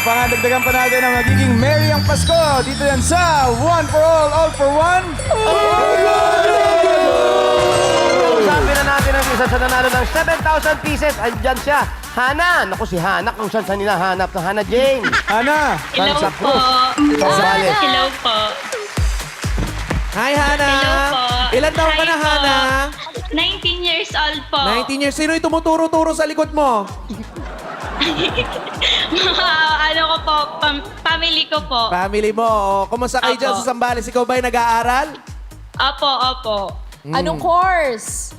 pa nga, dagdagan pa natin ang magiging Merry ang Pasko. Dito yan sa One for All for One. Sabi na natin ang isa sa nanalo ng 7,000 pieces. Andyan siya. Hana. Naku, si Hana. Kung saan nila hanap na Hana Jane. Hana. Hello Santa po. Cruz. Gonzales. Hello po. Hi, Hana! Hello po. Ilan taon ka Hi na, po. Hana? 19 years old po. 19 years. Sino yung tumuturo-turo sa likod mo? Mga ano ko po, family ko po. Family mo. O, kumusta kayo Apo. dyan sa Zambales? Ikaw ba'y nag-aaral? Opo, opo. Anong course?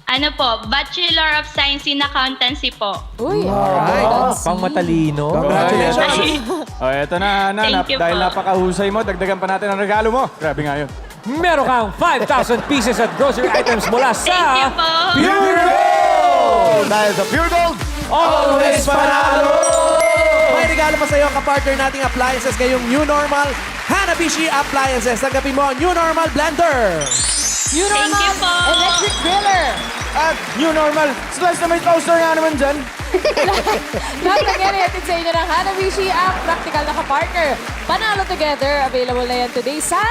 Ano po, Bachelor of Science in Accountancy po. Uy, Alright. Pang matalino. Congratulations. O, eto na, Hana. Thank you Dahil po. napakahusay mo, dagdagan pa natin ang regalo mo. Grabe nga yun. Meron kang 5,000 pieces at grocery items mula Thank you sa po. Pure Gold! Dahil sa Pure Gold, Always panalo! May regalo pa sa iyo kapartner nating appliances ngayong New Normal Hanabishi Appliances. Tanggapin mo ang New Normal Blender. New Thank Normal you po. Electric Griller. At New Normal, slice na may toaster nga naman dyan. Lahat ng yan ihatid sa inyo ng Hanabishi ang practical na kapartner. Panalo together. Available na yan today sa...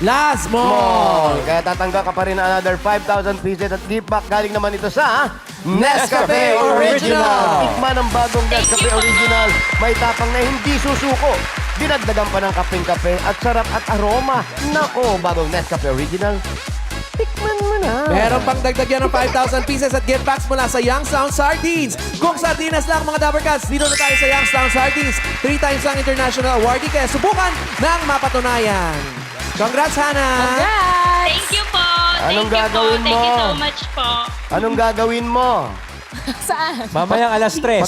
Last Mall. Kaya tatanggap ka pa rin ng another 5,000 pieces at gift pack. Galing naman ito sa Nescafe Original. Tikman ang bagong Nescafe Original. May tapang na hindi susuko. Dinagdagan pa ng kapeng-kape at sarap at aroma. Nako, bagong Nescafe Original. Tikman mo na. Meron pang dagdagyan ng 5,000 pieces at gift packs mula sa Youngstown Sardines. Kung sardinas lang mga Dabber Cats, dito na tayo sa Youngstown Sardines. 3 times ang international awardee kaya subukan ng mapatunayan. Congrats, Hana! Congrats! Thank you po. Anong Thank you gagawin po. Thank you mo? so much po. Anong gagawin mo? Saan? mamayang alas 3.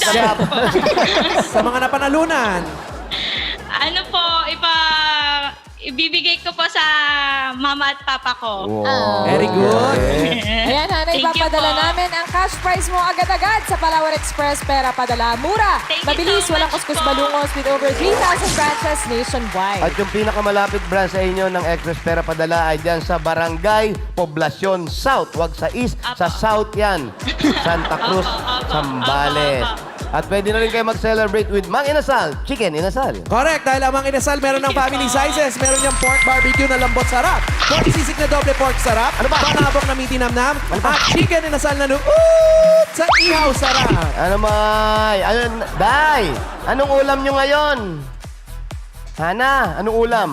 Sa mga napanalunan. Ano po, ibibigay ko po sa mama at papa ko. Very good. Ayan, Hana, Thank you ipapadala po. namin ang cash prize mo agad-agad sa Palawan Express. Pera padala, mura, Thank you mabilis, so walang much kuskus po. balungos with over 3,000 branches nationwide. At yung pinakamalapit branch sa inyo ng Express Pera Padala ay dyan sa Barangay Poblacion South. Wag sa East, sa South yan. Santa Cruz, Opo, Zambales. opo. At pwede na rin kayo mag-celebrate with Mang Inasal, Chicken Inasal. Correct, dahil ang mga inasal meron ng family sizes. Meron niyang pork barbecue na lambot sarap. Pork sisig na doble pork sarap. Ano ba? Panabok na miti namnam. At chicken inasal na nuot sa ihaw sarap. Ano, May? Ano, Day? Anong ulam nyo ngayon? Hana, anong ulam?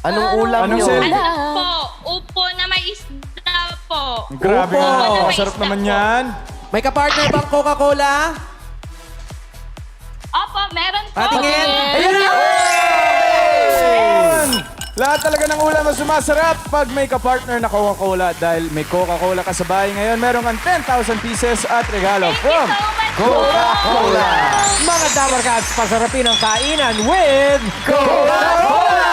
Anong ulam Anong nyo? sel- Ano po, upo na may isda po. Grabe Opo. nga. Sarap naman yan. May kapartner bang Coca-Cola? Opo, meron po. Patingin. Ayun na! Yun! Lahat talaga ng ulam na sumasarap pag may kapartner na Coca-Cola. Dahil may Coca-Cola kasabay ngayon, meron kang 10,000 pieces at regalo Thank you from so much Coca-Cola. Mga Dabber Cats, pasarapin ang kainan with Coca-Cola!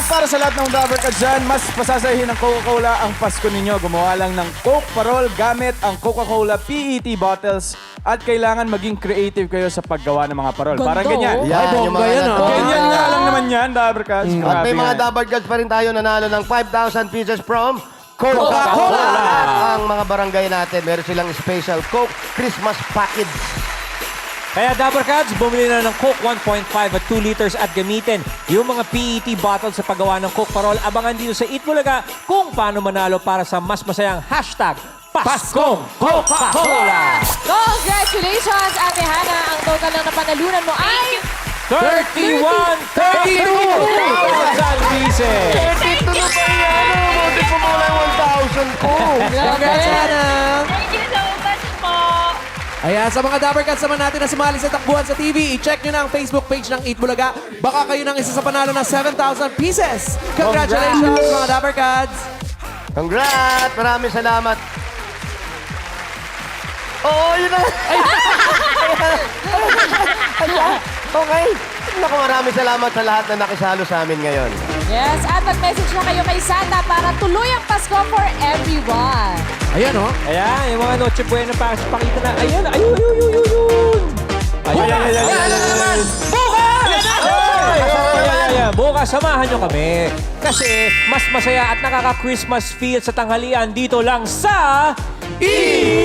Para sa lahat ng Dabber Cats dyan, mas pasasahin ng Coca-Cola ang Pasko ninyo. Gumawa lang ng Coke Parol gamit ang Coca-Cola PET bottles at kailangan maging creative kayo sa paggawa ng mga parol. Parang ganyan. Yan, Ay, yung bongga mga yan, ah. natural. Ganyan nga lang naman yan, Dabber Cats. At Grabe may mga nga. Dabber Cats pa rin tayo nanalo ng 5,000 pieces from Coca-Cola. Coca-Cola. At ang mga barangay natin, meron silang special Coke Christmas package. Kaya Dabber Cats, bumili na ng Coke 1.5 at 2 liters at gamitin yung mga PET bottles sa paggawa ng Coke Parol. Abangan dito sa Eat Bulaga kung paano manalo para sa mas masayang hashtag Paskong Coca-Cola! Congratulations, Ate Hana. Ang total ng napanalunan mo ay... 31,000 pieces! 32 na ba yan? Buti po mo lang 1,000 ko. Congrats, Hana! Thank you so much po. Ayan, sa mga Dabber Cats naman natin na sumali sa Takbuhan sa TV, i-check nyo na ang Facebook page ng Eat Bulaga. Baka kayo nang isa sa panalo ng 7,000 pieces. Congratulations, mga Dabber Cats! Congrats! Maraming salamat. Oo, yun na. Okay. Naku, maraming salamat sa lahat na nakisalo sa amin ngayon. Yes, at mag-message na kayo kay Santa para tuloy ang Pasko for everyone. Ayan, oh. Ayan, yung mga Noche Buena pakita na. Ayun, ayun, ayun, ayun, ayun. Ayun, Bukas! Bukas, samahan nyo kami. Kasi mas masaya at nakaka-Christmas feel sa tanghalian dito lang sa... Eat